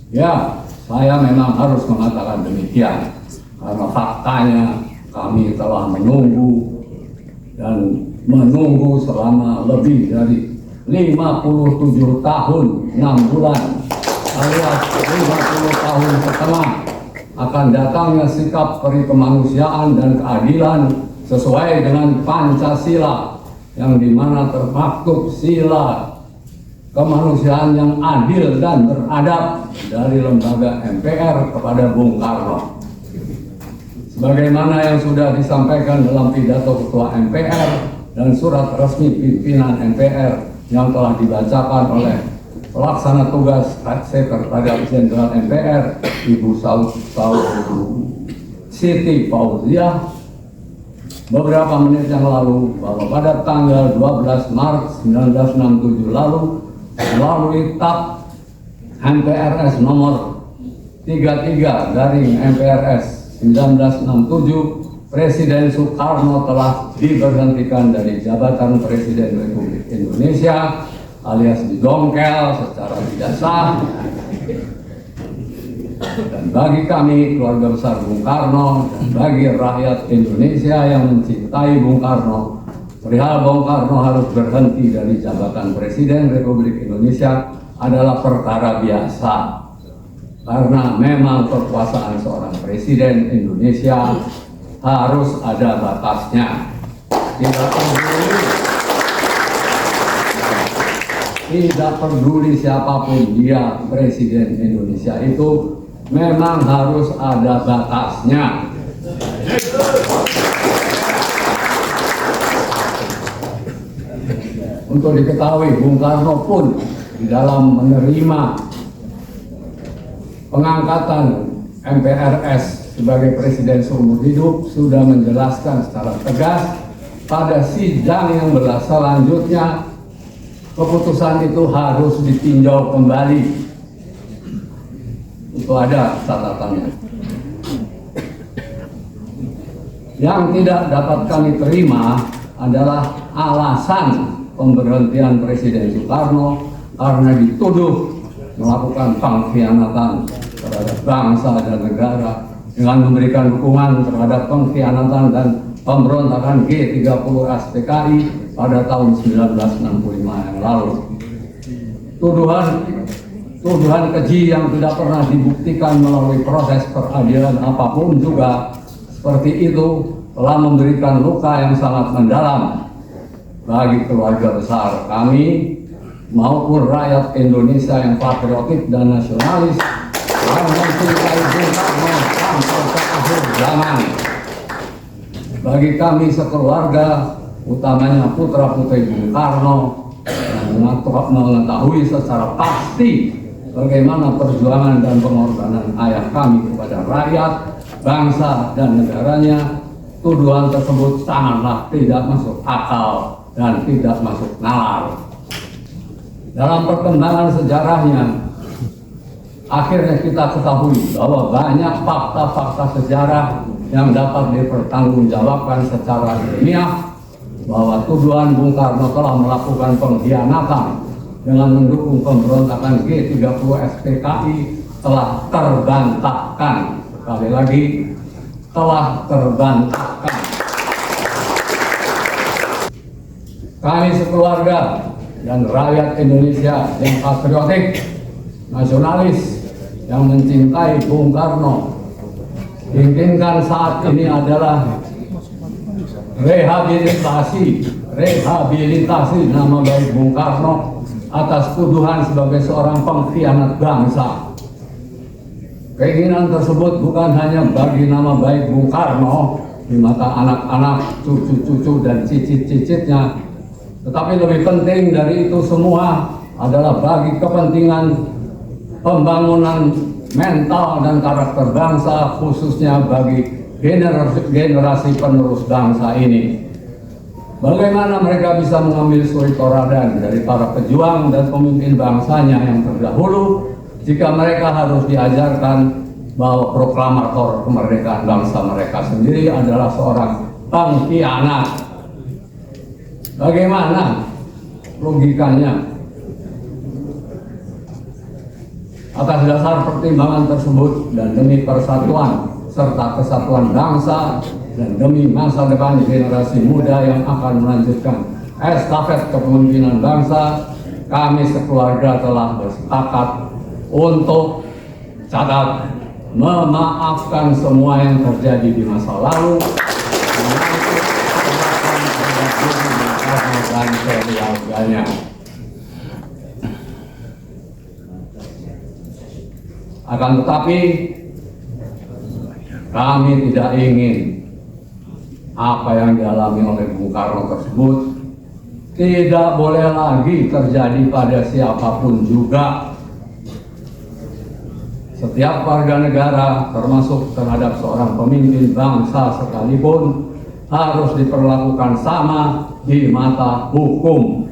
Ya, saya memang harus mengatakan demikian karena faktanya kami telah menunggu dan menunggu selama lebih dari 57 tahun 6 bulan alias 50 tahun setengah akan datangnya sikap peri kemanusiaan dan keadilan sesuai dengan Pancasila yang dimana termaktub sila kemanusiaan yang adil dan beradab dari lembaga MPR kepada Bung Karno. Sebagaimana yang sudah disampaikan dalam pidato Ketua MPR dan surat resmi pimpinan MPR yang telah dibacakan oleh pelaksana tugas Sekretaris Jenderal MPR Ibu Siti Fauziah beberapa menit yang lalu bahwa pada tanggal 12 Maret 1967 lalu melalui TAP MPRS nomor 33 garing MPRS 1967, Presiden Soekarno telah diberhentikan dari jabatan Presiden Republik Indonesia alias didongkel secara tidak sah. Dan bagi kami keluarga besar Bung Karno dan bagi rakyat Indonesia yang mencintai Bung Karno, perihal Bung Karno harus berhenti dari jabatan Presiden Republik Indonesia adalah perkara biasa. Karena memang kekuasaan seorang Presiden Indonesia harus ada batasnya. Tidak peduli siapapun dia, Presiden Indonesia itu memang harus ada batasnya. Untuk diketahui, Bung Karno pun di dalam menerima pengangkatan MPRS sebagai Presiden seumur hidup sudah menjelaskan secara tegas pada sidang yang selanjutnya keputusan itu harus ditinjau kembali. Itu ada catatannya. Yang tidak dapat kami terima adalah alasan pemberhentian Presiden Soekarno karena dituduh melakukan pengkhianatan terhadap bangsa dan negara dengan memberikan dukungan terhadap pengkhianatan dan pemberontakan G30 SPKI pada tahun 1965 yang lalu. Tuduhan keji yang tidak pernah dibuktikan melalui proses peradilan apapun juga seperti itu telah memberikan luka yang sangat mendalam bagi keluarga besar kami maupun rakyat Indonesia yang patriotik dan nasionalis yang mencintai Bung Karno sampai ke akhir zaman. Bagi kami sekeluarga, utamanya putra-putri Bung Karno, yang mengetahui secara pasti bagaimana perjuangan dan pengorbanan ayah kami kepada rakyat, bangsa, dan negaranya, tuduhan tersebut sangatlah tidak masuk akal dan tidak masuk nalar. Dalam perkembangan sejarahnya, akhirnya kita ketahui bahwa banyak fakta-fakta sejarah yang dapat dipertanggungjawabkan secara ilmiah bahwa tuduhan Bung Karno telah melakukan pengkhianatan dengan mendukung pemberontakan G30 SPKI telah terbantahkan. Sekali lagi, telah terbantahkan. Kami sekeluarga dan rakyat Indonesia yang patriotik, nasionalis, yang mencintai Bung Karno, inginkan saat ini adalah rehabilitasi nama baik Bung Karno atas tuduhan sebagai seorang pengkhianat bangsa. Keinginan tersebut bukan hanya bagi nama baik Bung Karno di mata anak-anak, cucu-cucu, dan cicit-cicitnya, tetapi lebih penting dari itu semua adalah bagi kepentingan pembangunan mental dan karakter bangsa, khususnya bagi generasi penerus bangsa ini. Bagaimana mereka bisa mengambil suri tauladan dari para pejuang dan pemimpin bangsanya yang terdahulu jika mereka harus diajarkan bahwa proklamator kemerdekaan bangsa mereka sendiri adalah seorang pengkhianat? Bagaimana logikanya? Atas dasar pertimbangan tersebut dan demi persatuan serta kesatuan bangsa dan demi masa depan generasi muda yang akan melanjutkan estafet kepemimpinan bangsa, kami sekeluarga telah bersepakat untuk catat memaafkan semua yang terjadi di masa lalu dan keluarganya. Akan tetapi kami tidak ingin apa yang dialami oleh Bung Karno tersebut tidak boleh lagi terjadi pada siapapun juga. Setiap warga negara, termasuk terhadap seorang pemimpin bangsa sekalipun, harus diperlakukan sama di mata hukum.